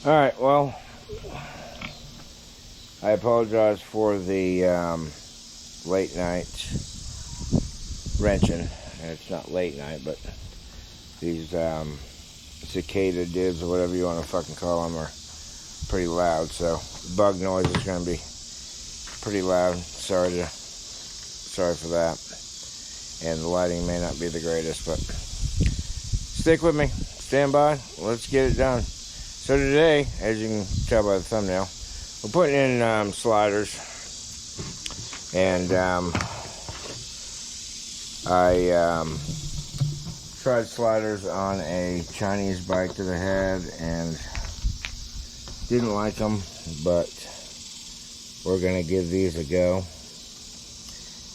Alright, well, I apologize for the late night wrenching. It's not late night, but these cicada dibs or whatever you want to fucking call them are pretty loud, so bug noise is going to be pretty loud. Sorry for that. And the lighting may not be the greatest, but stick with me, stand by, let's get it done. So today, as you can tell by the thumbnail, we're putting in sliders, and I tried sliders on a Chinese bike that I had and didn't like them, but we're gonna give these a go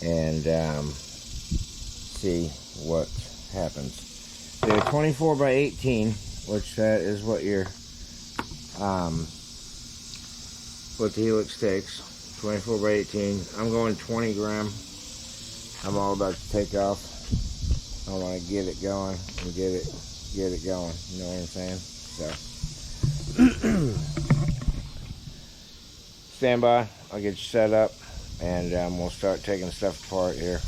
and see what happens. They're 24 by 18, which that is what your what the helix takes. 24 by 18. I'm going 20 gram. I'm all about to take off. I want to get it going and get it going. You know what I'm saying? So stand by. I'll get you set up, and we'll start taking stuff apart here.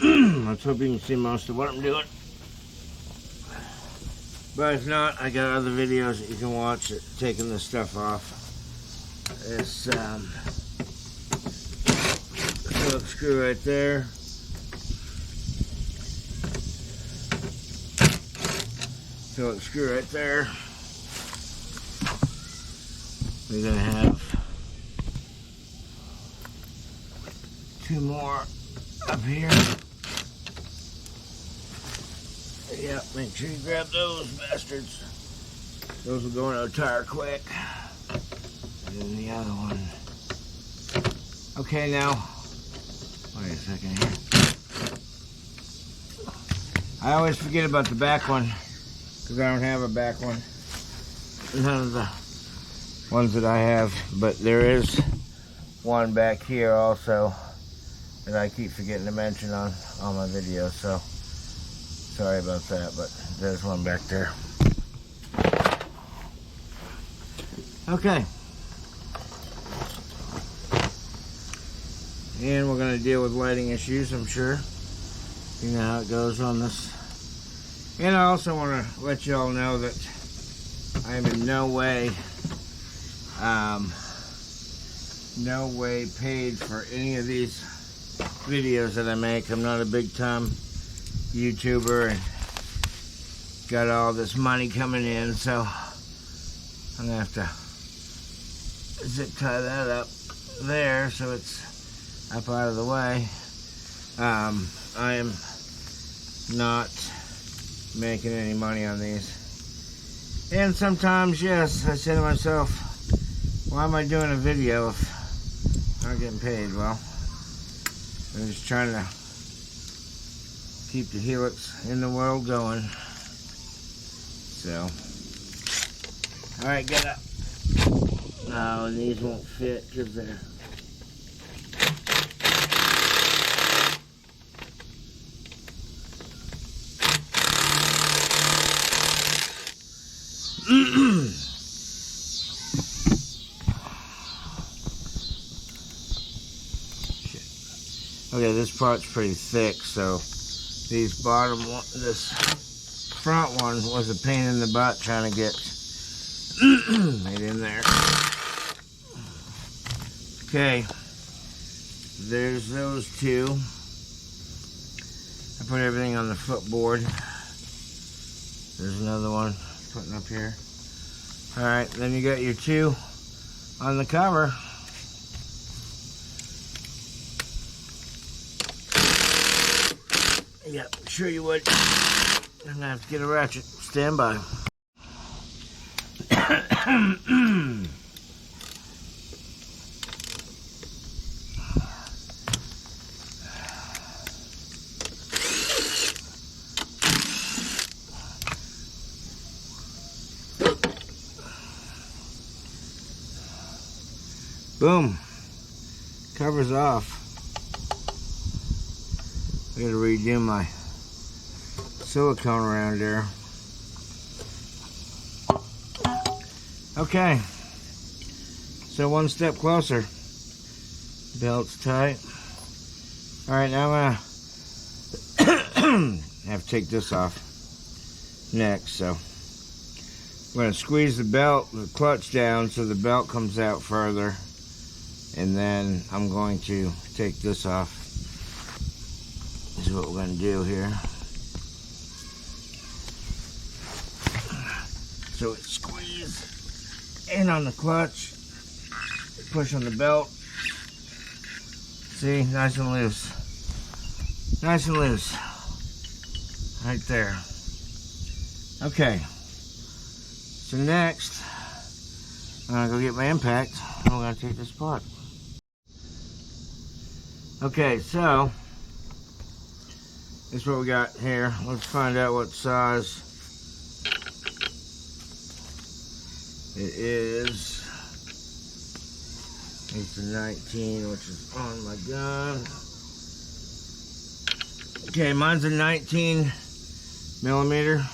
Let's hope you can see most of what I'm doing. But if not, I got other videos that you can watch taking this stuff off. This Phillips screw right there. Phillips screw right there. We're gonna have two more up here. Yep, make sure you grab those bastards. Those will go in a tire quick. And then the other one. Okay, now, wait a second here. I always forget about the back one, because I don't have a back one. None of the ones that I have, but there is one back here also that I keep forgetting to mention on my videos, so sorry about that, but there's one back there. Okay. And we're going to deal with lighting issues, I'm sure. You know how it goes on this. And I also want to let you all know that I am in no way paid for any of these videos that I make. I'm not a big time YouTuber and got all this money coming in, so I'm gonna have to zip tie that up there so it's up out of the way. I am not making any money on these, and sometimes, yes, I say to myself, why am I doing a video if I'm not getting paid? Well, I'm just trying to keep the helix in the world going. So, alright, get up. No, these won't fit because they're okay, this part's pretty thick, so these bottom one, this front one was a pain in the butt trying to get it in there. Okay, there's those two. I put everything on the footboard. There's another one putting up here. Alright, then you got your two on the cover. Yep, sure you would. I'm gonna have to get a ratchet. Stand by. Boom. Cover's off. I gotta redo my silicone around there. Okay, so one step closer. Belt's tight. Alright, now I'm gonna have to take this off next. So I'm gonna squeeze the clutch down so the belt comes out further, and then I'm going to take this off. This is what we're gonna do here. So it's squeeze in on the clutch, push on the belt. See, nice and loose. Nice and loose. Right there. Okay. So next, I'm gonna go get my impact, and we're gonna take this apart. Okay, so this is what we got here. Let's find out what size it is. It's a 19, which is on my gun. Okay, mine's a 19 millimeter.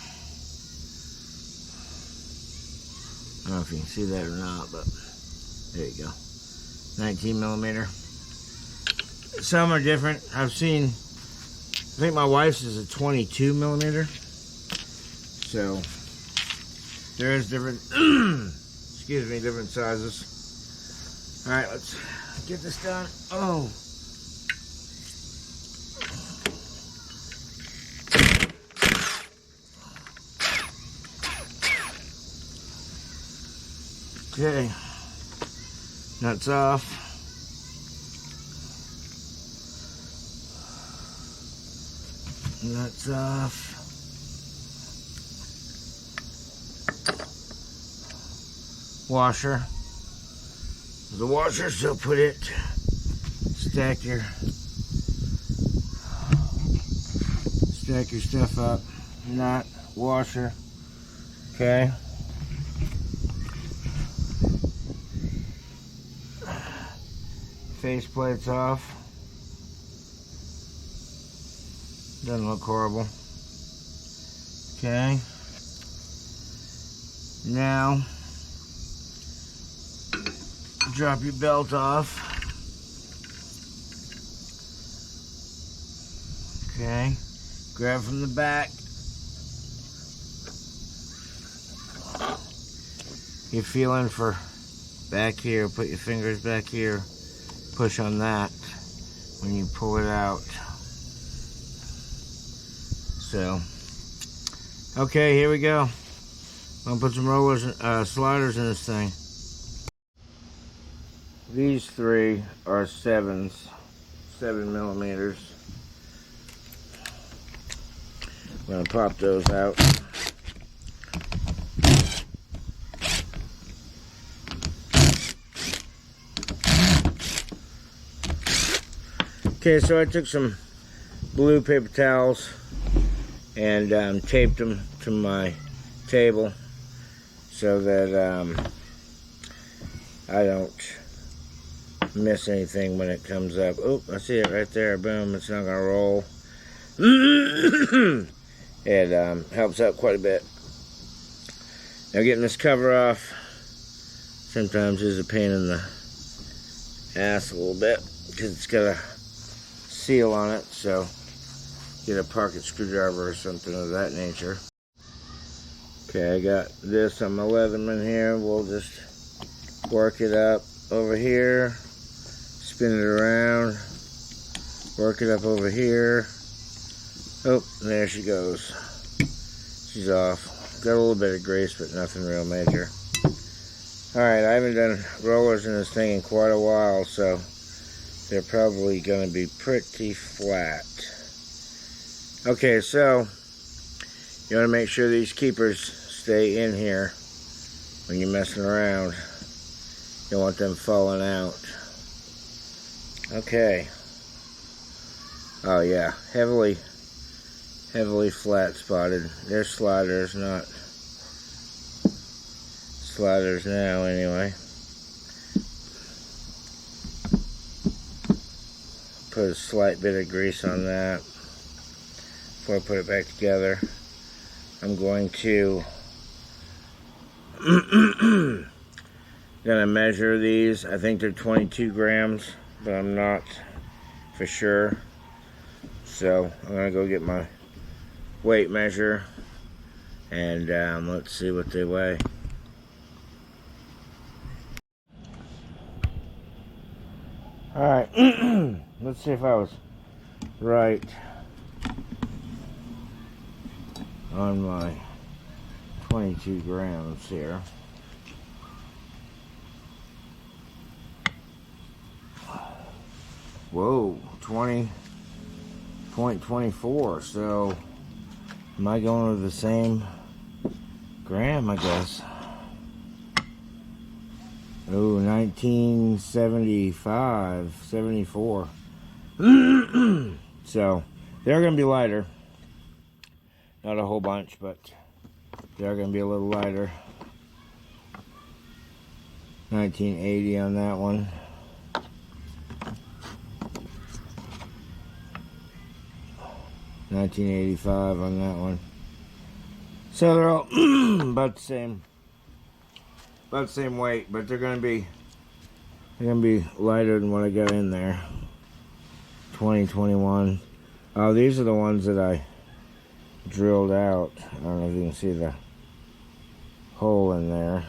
I don't know if you can see that or not, but there you go. 19 millimeter. Some are different. I've seen, I think my wife's is a 22 millimeter. So there is different, excuse me, different sizes. All right, let's get this done. Oh. Okay, nuts off. Nuts off. Washer. The washer, so put it, stack your stuff up. Nut, washer. Okay. Face plate's off. Doesn't look horrible. Okay. Now, drop your belt off. Okay. Grab from the back. You're feeling for back here. Put your fingers back here. Push on that when you pull it out. So, okay, here we go. I'm gonna put some rollers, sliders in this thing. These three are 7 millimeters. I'm gonna pop those out. Okay, so I took some blue paper towels and taped them to my table so that I don't miss anything when it comes up. Oh, I see it right there. Boom, it's not gonna roll. It helps out quite a bit. Now getting this cover off sometimes is a pain in the ass a little bit because it's got a seal on it, so get a pocket screwdriver or something of that nature. Okay, I got this on my Leatherman here. We'll just work it up over here, spin it around, work it up over here. Oh, there she goes. She's off. Got a little bit of grease, but nothing real major. Alright, I haven't done rollers in this thing in quite a while, so they're probably going to be pretty flat. Okay, so you want to make sure these keepers stay in here when you're messing around. You don't want them falling out. Okay. Oh yeah, heavily flat spotted. They're sliders, not sliders now anyway. Put a slight bit of grease on that before I put it back together. I'm going to Gonna measure these. I think they're 22 grams, but I'm not for sure. So I'm gonna go get my weight measure and let's see what they weigh. Alright, let's see if I was right on my 22 grams here. Whoa, 20.24. So am I going with the same gram, I guess? Oh, 1975, 74. So they're going to be lighter. Not a whole bunch, but they're going to be a little lighter. 1980 on that one. $19.85 on that one. So they're all about the same weight, but they're gonna be lighter than what I got in there. 2021. Oh, these are the ones that I drilled out. I don't know if you can see the hole in there,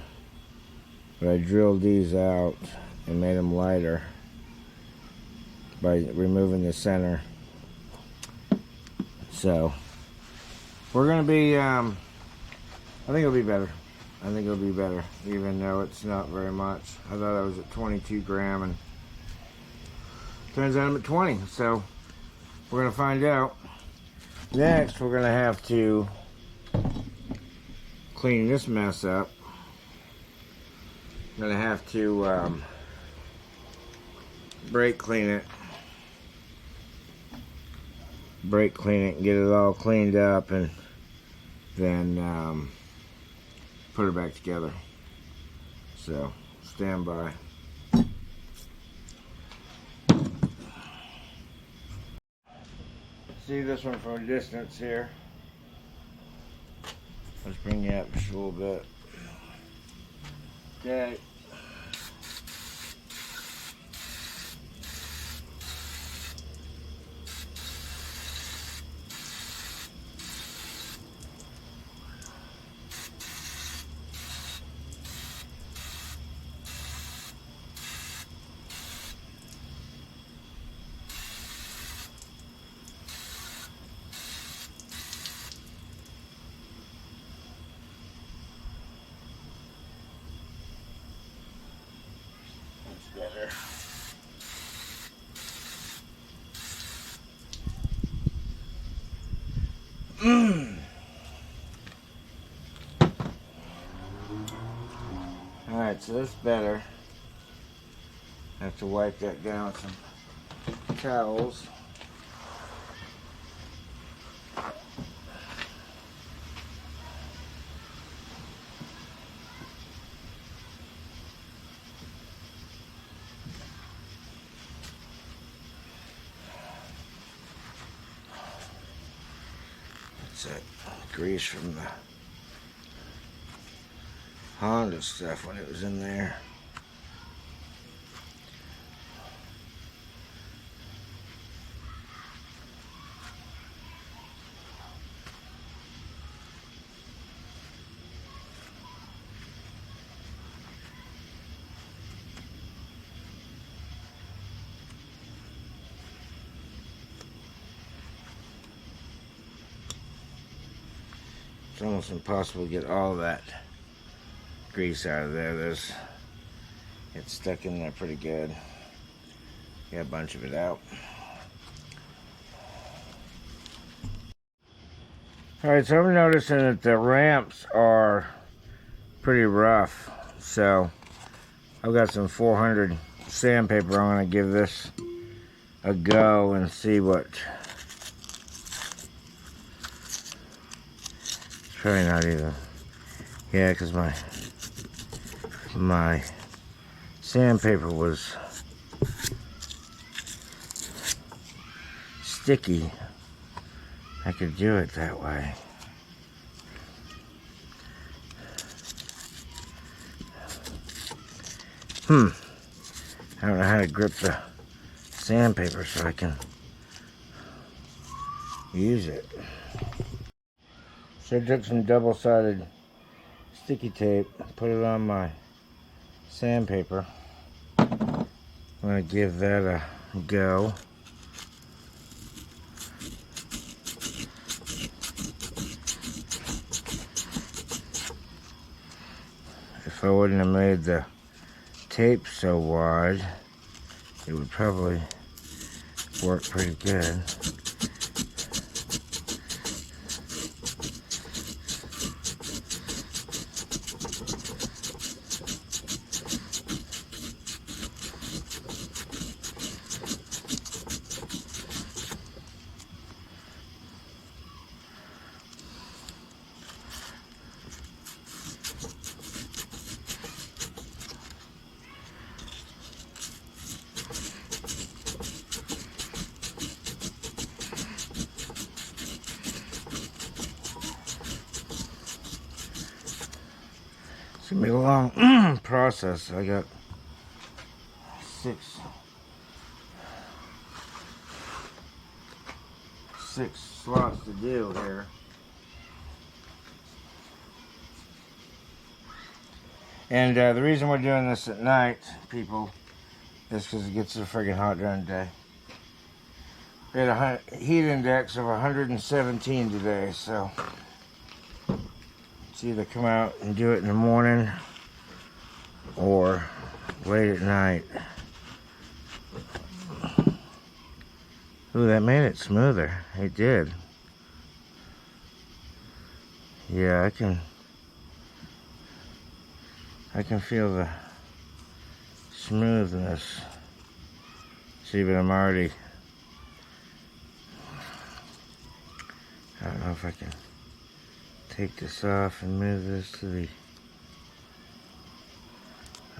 but I drilled these out and made them lighter by removing the center. So we're gonna be I think it'll be better. I think it'll be better, even though it's not very much. I thought I was at 22 gram, and turns out I'm at 20. So we're gonna find out. Next, we're gonna have to clean this mess up. I'm gonna have to brake clean it and get it all cleaned up, and then put it back together. So stand by. See this one from a distance here. Let's bring you up just a little bit. Okay. Better. Alright, so that's better. I have to wipe that down with some towels. That grease from the Honda stuff when it was in there. It's almost impossible to get all that grease out of there. It's stuck in there pretty good. Got a bunch of it out. Alright, so I'm noticing that the ramps are pretty rough. So I've got some 400 sandpaper. I'm going to give this a go and see what. Probably not even. Yeah, because my sandpaper was sticky. I could do it that way. I don't know how to grip the sandpaper so I can use it. So I took some double-sided sticky tape, put it on my sandpaper. I'm going to give that a go. If I wouldn't have made the tape so wide, it would probably work pretty good. It's gonna be a long process. I got six slots to do here. And the reason we're doing this at night, people, is because it gets so friggin' hot during the day. We had a heat index of 117 today, so it's either come out and do it in the morning or late at night. Ooh, that made it smoother. It did. Yeah, I can feel the smoothness. See, but I'm already, I don't know if I can take this off and move this to the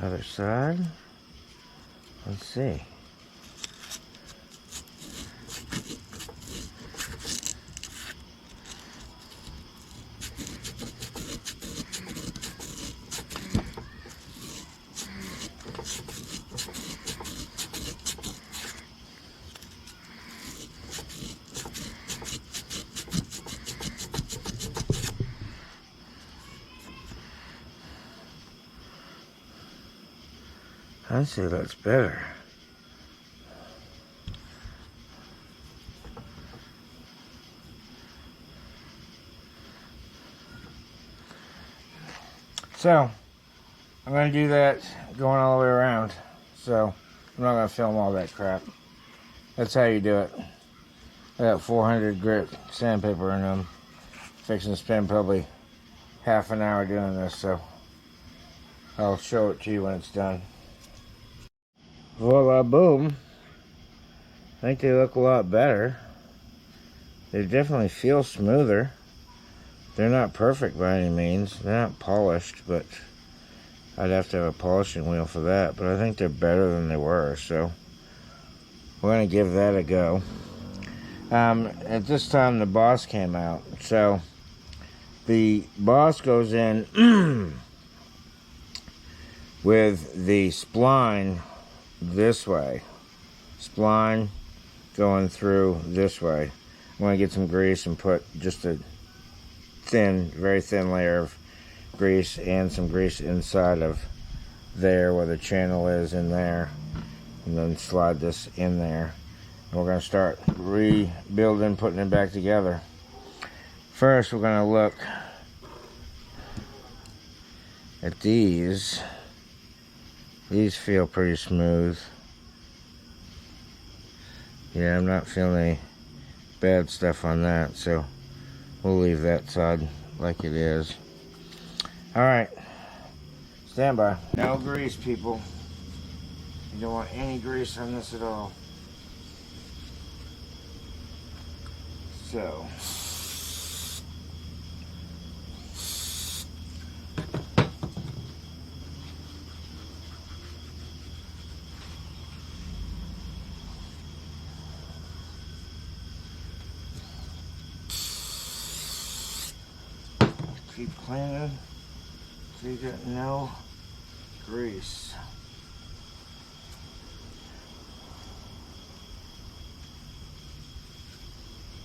other side. Let's see. I'd say that's better. So, I'm going to do that going all the way around. So, I'm not going to film all that crap. That's how you do it. I got 400 grit sandpaper in them. Fixing to spend probably half an hour doing this, so I'll show it to you when it's done. Voila, boom. I think they look a lot better. They definitely feel smoother. They're not perfect by any means. They're not polished, but I'd have to have a polishing wheel for that. But I think they're better than they were, so we're going to give that a go. At this time, the boss came out. So the boss goes in with the spline this way. Spline going through this way. I'm going to get some grease and put just a thin, very thin layer of grease and some grease inside of there where the channel is in there, and then slide this in there, and we're going to start rebuilding, putting it back together. First, we're going to look at these. These feel pretty smooth. Yeah, I'm not feeling any bad stuff on that, so we'll leave that side like it is. Alright, stand by. No grease, people. You don't want any grease on this at all. So, keep cleaning so you got no grease.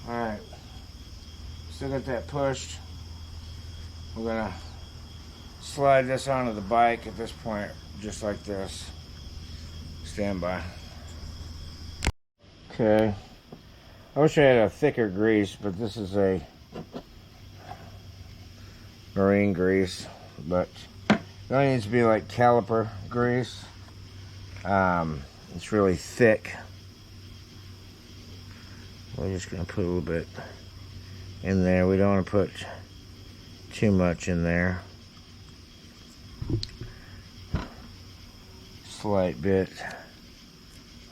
Alright, still got that pushed. We're gonna slide this onto the bike at this point, just like this. Stand by. Okay. I wish I had a thicker grease, but this is a marine grease, but it only needs to be like caliper grease. It's really thick. We're just gonna put a little bit in there. We don't want to put too much in there. Slight bit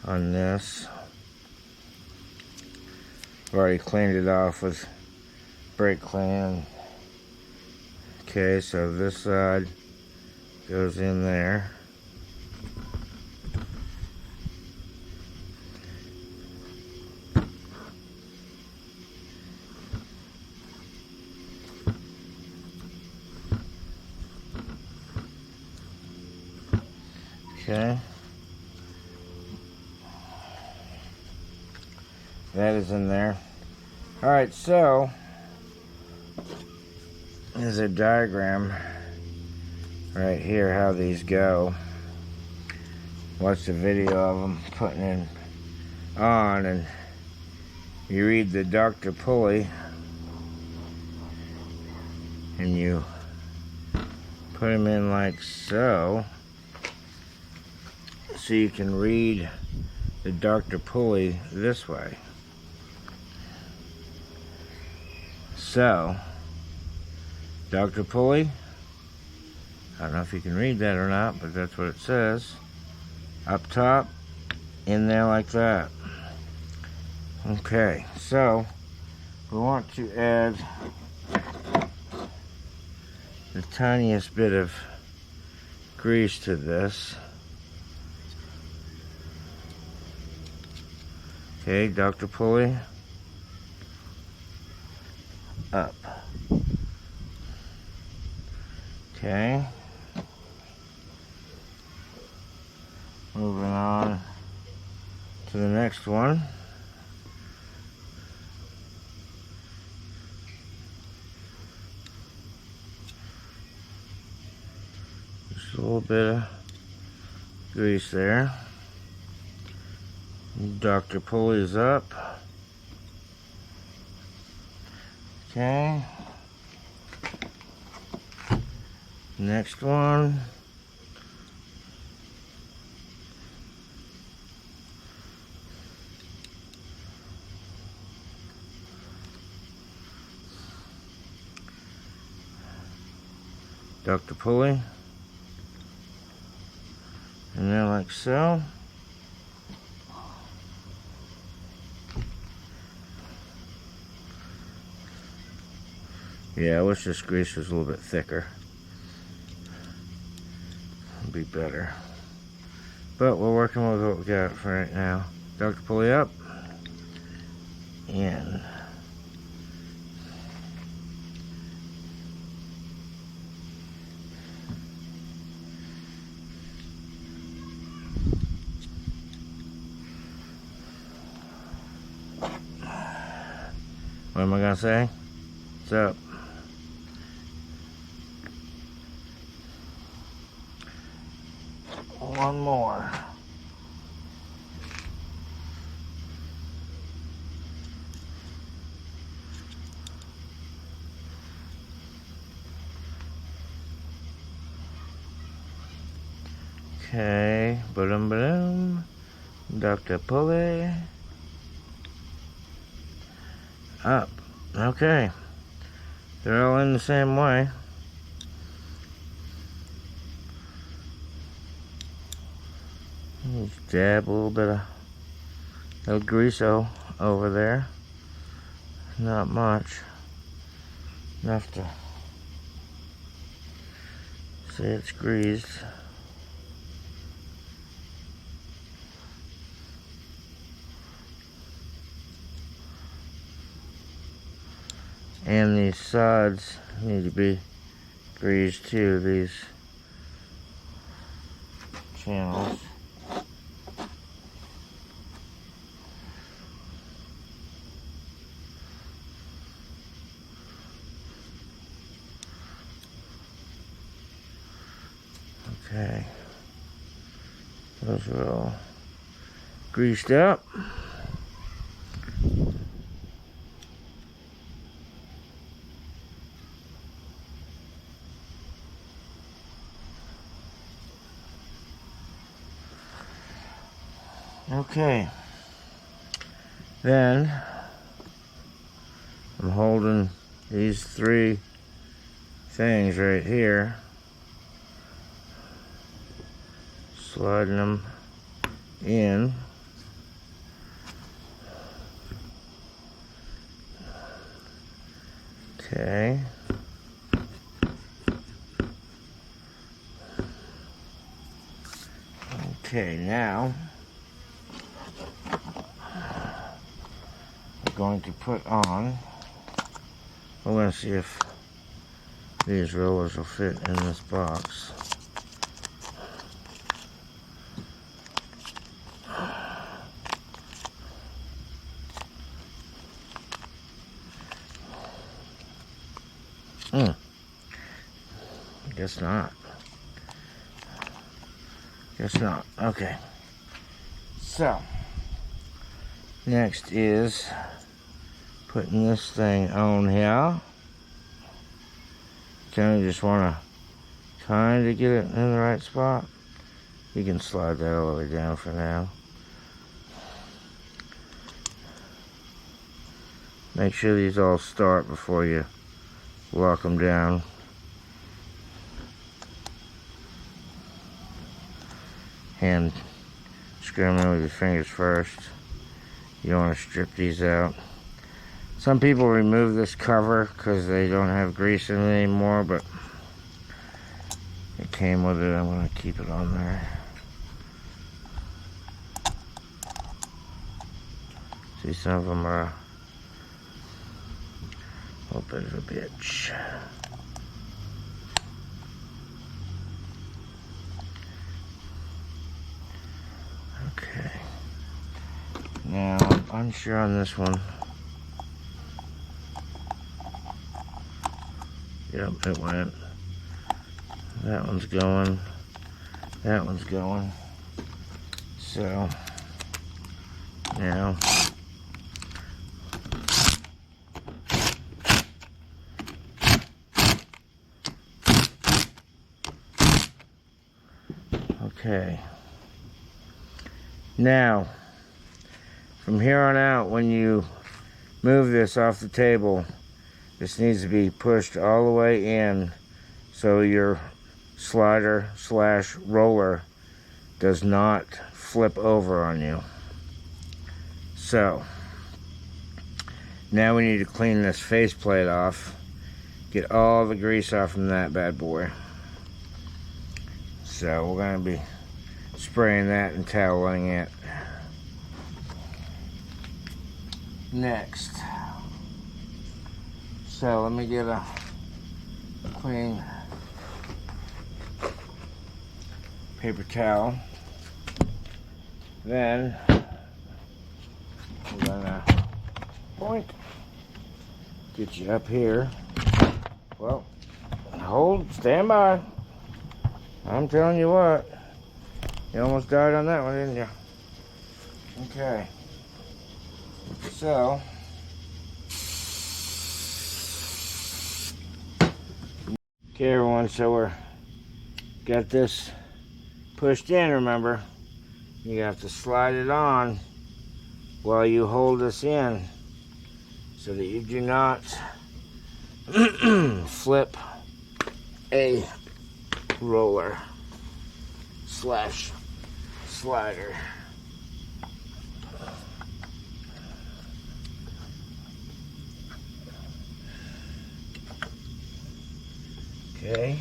on this. I've already cleaned it off with brake clean. Okay, so this side goes in there. Okay. That is in there. Alright, so there's a diagram right here how these go. Watch the video of them putting it on, and you read the Dr. Pulley and you put them in like so. So you can read the Dr. Pulley this way. So, Dr. Pulley, I don't know if you can read that or not, but that's what it says. Up top, in there like that. Okay, so we want to add the tiniest bit of grease to this. Okay, Dr. Pulley, up. Okay. Moving on to the next one. Just a little bit of grease there. Dr. Pulley's up. Okay. Next one. Dr. Pulley. And then like so. Yeah, I wish this grease was a little bit thicker. It'd be better. But we're working with what we got for right now. Dr. Pulley up. In. What am I gonna say? What's up? One more. Okay, ba-dum. Dr. Pulley. Up. Okay. They're all in the same way. Just dab a little bit of grease over there. Not much. Enough to say it's greased. And these sides need to be greased too, these channels. Okay. Those are all greased up. Okay. Then I'm holding these three things right here, sliding them in. Okay. Okay, now we're going to put on, we're going to see if these rollers will fit in this box. Guess not. Guess not. Okay. So, next is putting this thing on here. Kind of just want to kind of get it in the right spot. You can slide that all the way down for now. Make sure these all start before you lock them down. Hand screw them in with your fingers first. You don't want to strip these out. Some people remove this cover because they don't have grease in it anymore, but it came with it. I'm going to keep it on there. See, some of them are a little bit of a bitch. Okay. Now, I'm unsure on this one. Yep, it went. That one's going. That one's going. So, now, okay. Now, from here on out, when you move this off the table, this needs to be pushed all the way in so your slider slash roller does not flip over on you. So, now we need to clean this faceplate off, get all the grease off from that bad boy. So we're going to be spraying that and toweling it. Next, so let me get a clean paper towel. Then I'm gonna get you up here. Well, stand by. I'm telling you what, you almost died on that one, didn't you? Okay. So, okay everyone, so we're got this pushed in, remember. You have to slide it on while you hold this in so that you do not flip a roller slash slider. Okay,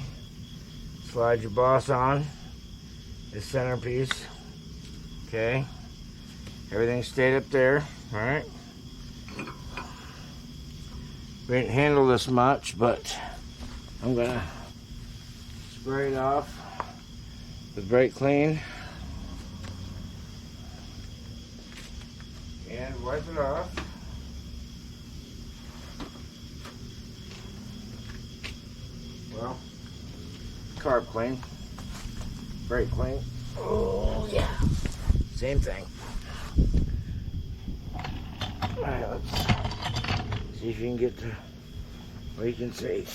slide your boss on the centerpiece. Okay, everything stayed up there. All right, we didn't handle this much, but I'm gonna spray it off with brake clean and wipe it off. Well, carb clean. brake clean. Oh yeah, same thing. All right, let's see if you can get to where you can see.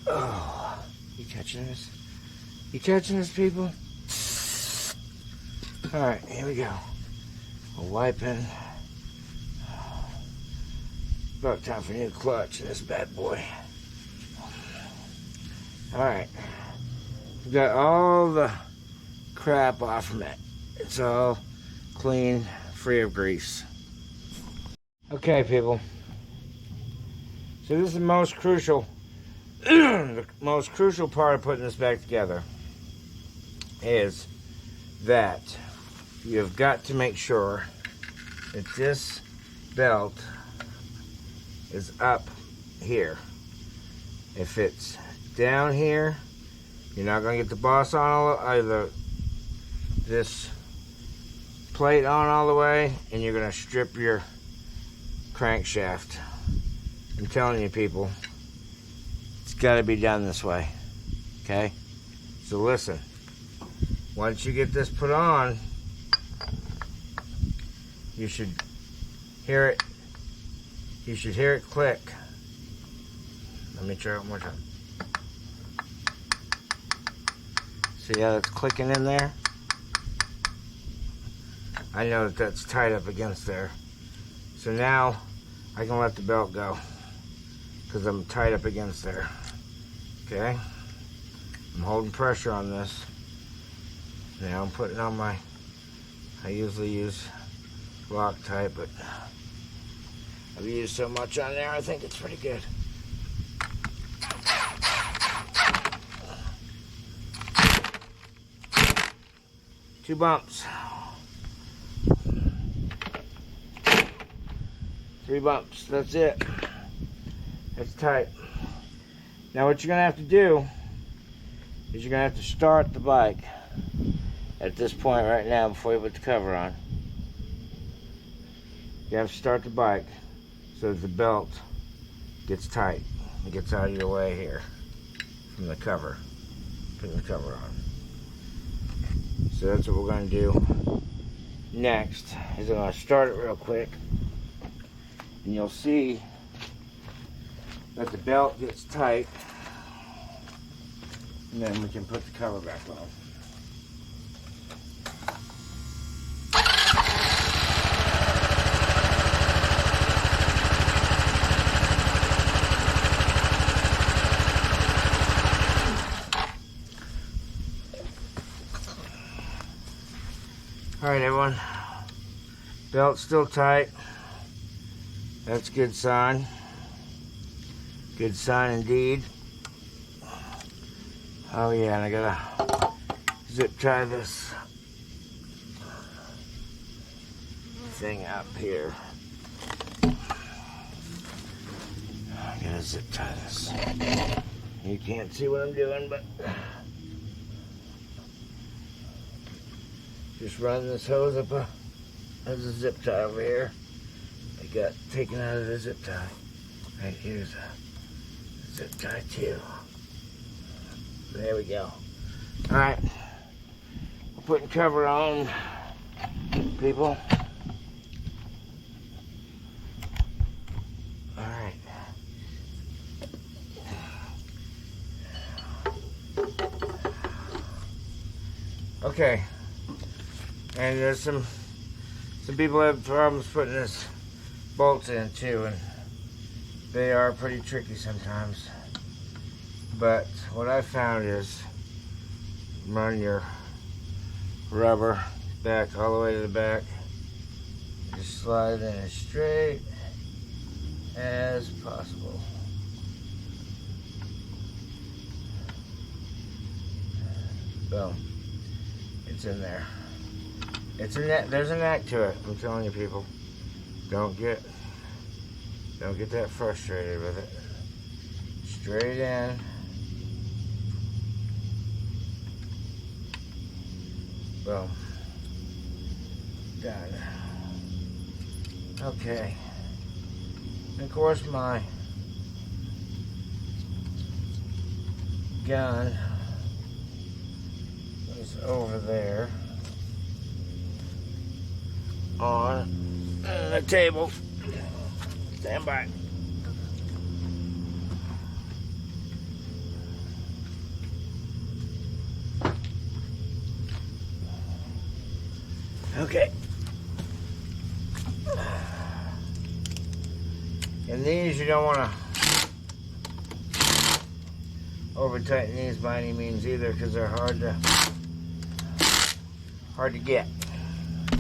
Oh, you catching this? You catching this, people? All right, here we go. We're wiping. About time for a new clutch in this bad boy. All right, we got all the crap off from it. It's all clean, free of grease. Okay, people. So this is the most crucial. The most crucial part of putting this back together is that you've got to make sure that this belt is up here. If it's down here, you're not going to get the boss on either this plate on all the way, and you're going to strip your crankshaft. I'm telling you, people, it's got to be done this way. Okay? So listen, once you get this put on, you should hear it. You should hear it click. Let me try it one more time. See how it's clicking in there? I know that that's tight up against there. So now I can let the belt go because I'm tight up against there. Okay? I'm holding pressure on this. Now I'm putting on my, I usually use Loctite, but I've used so much on there, I think it's pretty good. Two bumps. 3 bumps, that's it. That's tight. Now what you're gonna have to do is you're gonna have to start the bike at this point right now before you put the cover on. You have to start the bike so that the belt gets tight and gets out of your way here from the cover, putting the cover on. So that's what we're going to do next, is I'm going to start it real quick, and you'll see that the belt gets tight, and then we can put the cover back on. Alright everyone, belt's still tight. That's a good sign. Good sign indeed. Oh yeah, and I gotta zip tie this thing up here. I gotta zip tie this. You can't see what I'm doing, but just run this hose up there's a zip tie over here. I got taken out of the zip tie. Right here's a zip tie too. There we go. Alright. We're putting cover on, people. Alright. Okay. And there's some people have problems putting this bolts in too, and they are pretty tricky sometimes. But what I found is run your rubber back all the way to the back. Just slide in as straight as possible. Boom. It's in there. It's a neck. There's a neck to it. I'm telling you, people. Don't get that frustrated with it. Straight in. Boom. Done. Okay. And of course my gun is over there on the table. Stand by. Okay. And these, you don't want to over tighten these by any means either, because they're hard to get.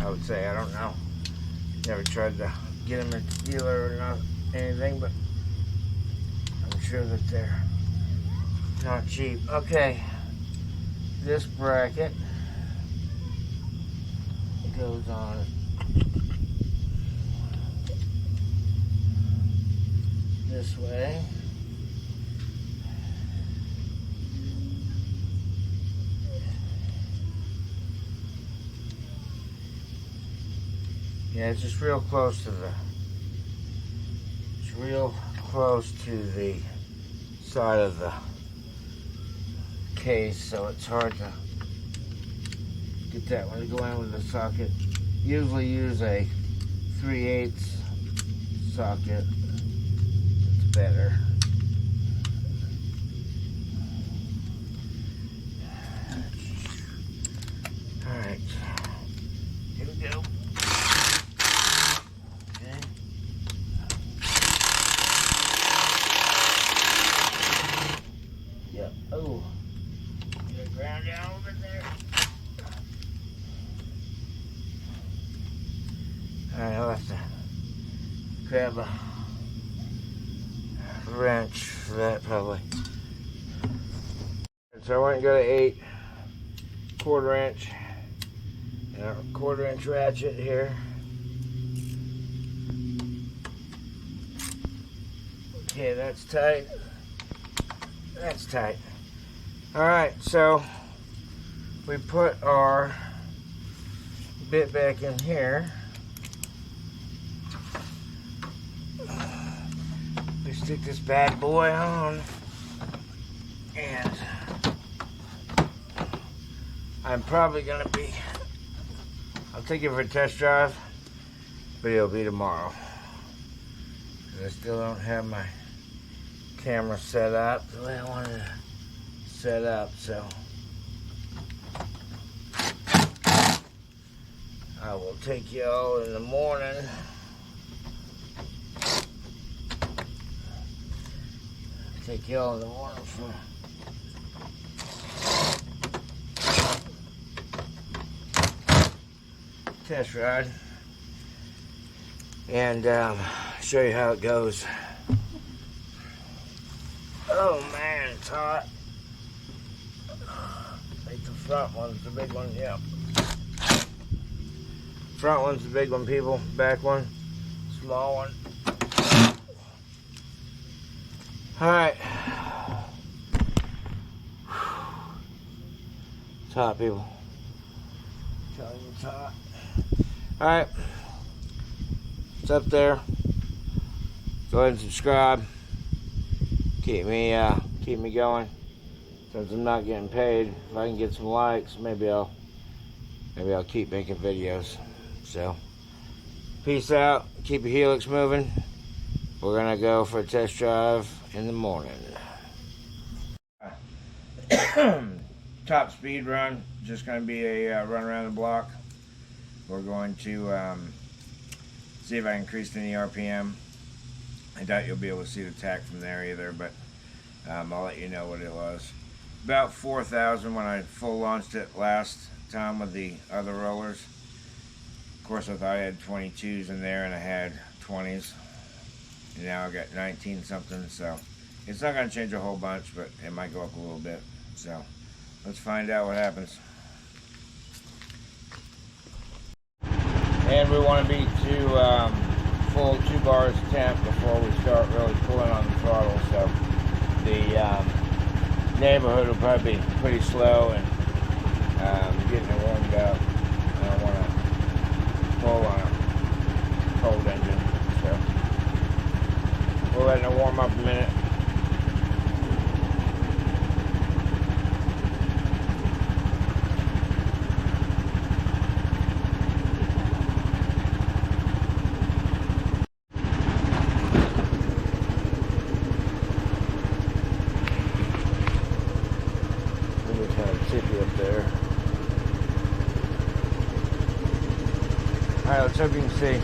I would say. I don't know. Never tried to get them at the dealer or not anything, but I'm sure that they're not cheap. Okay, this bracket goes on this way. Yeah, it's just real close to the side of the case, so it's hard to get that one to go in with the socket. Usually use a 3/8 socket. It's better. Alright. Here we go. Okay. Yep. Oh. Get it ground down over there. Alright, I'll have to grab a wrench for that probably. So I went and got an 8/4 inch and a 1/4 inch ratchet here. Okay, that's tight. That's tight. Alright, so we put our bit back in here. We stick this bad boy on, and I'm probably gonna be, I'll take it for a test drive, but it'll be tomorrow. I still don't have my camera set up the way I wanted to set up, so I will take y'all in the morning. Take y'all in the morning for test ride and show you how it goes. Oh man, it's hot. I think the front one's the big one, yeah. Front one's the big one, people. Back one, small one. Alright. It's hot, people. I'm telling you it's hot. Alright. It's up there. Go ahead and subscribe. Keep me going. Since I'm not getting paid, if I can get some likes, maybe I'll keep making videos. So, peace out. Keep your helix moving. We're gonna go for a test drive in the morning. Top speed run. Just gonna be a run around the block. We're going to see if I increased any RPM. I doubt you'll be able to see the tack from there either, but I'll let you know what it was. About 4,000 when I full launched it last time with the other rollers. Of course, I thought I had 22s in there and I had 20s. And now I got 19 something, so it's not going to change a whole bunch, but it might go up a little bit. So let's find out what happens. And we want to be to full 2 bars temp before we start really pulling on the throttle. So the neighborhood will probably be pretty slow, and getting it warmed up. I don't want to pull on a cold engine, so we're letting it warm up a minute. Tippy up there. Alright, let's hope you can see.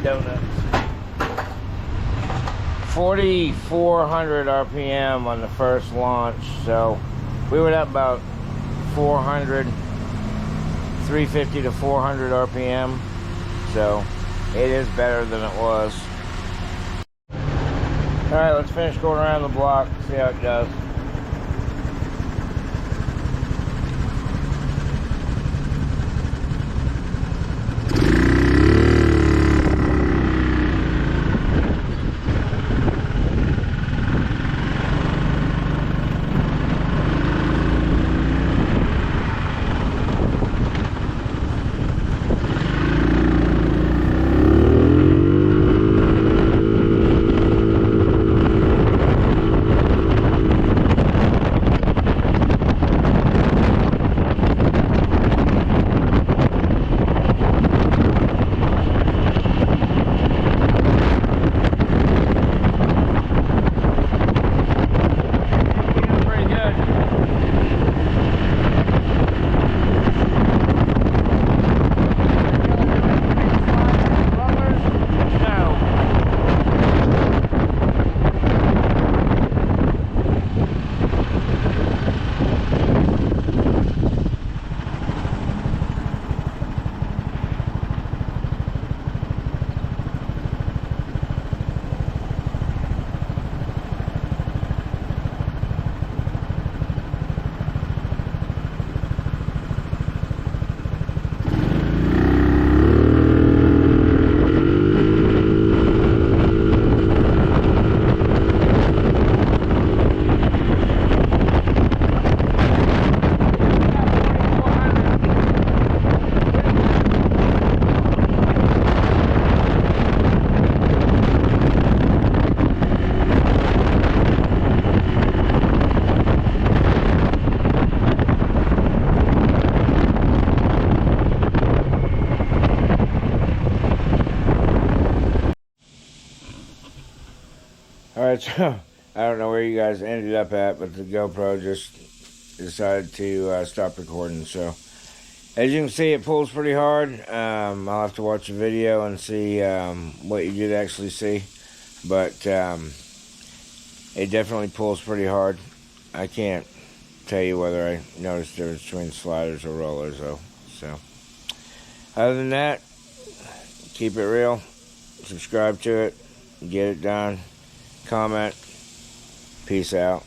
Donuts. 4,400 RPM on the first launch, so we were at about 350 to 400 RPM, so it is better than it was. Alright, let's finish going around the block, see how it does. Alright, so I don't know where you guys ended up at, but the GoPro just decided to stop recording. So as you can see, it pulls pretty hard. I'll have to watch the video and see what you did actually see, but it definitely pulls pretty hard. I can't tell you whether I noticed the difference between sliders or rollers though. So other than that, keep it real, subscribe to it, get it done, comment, peace out.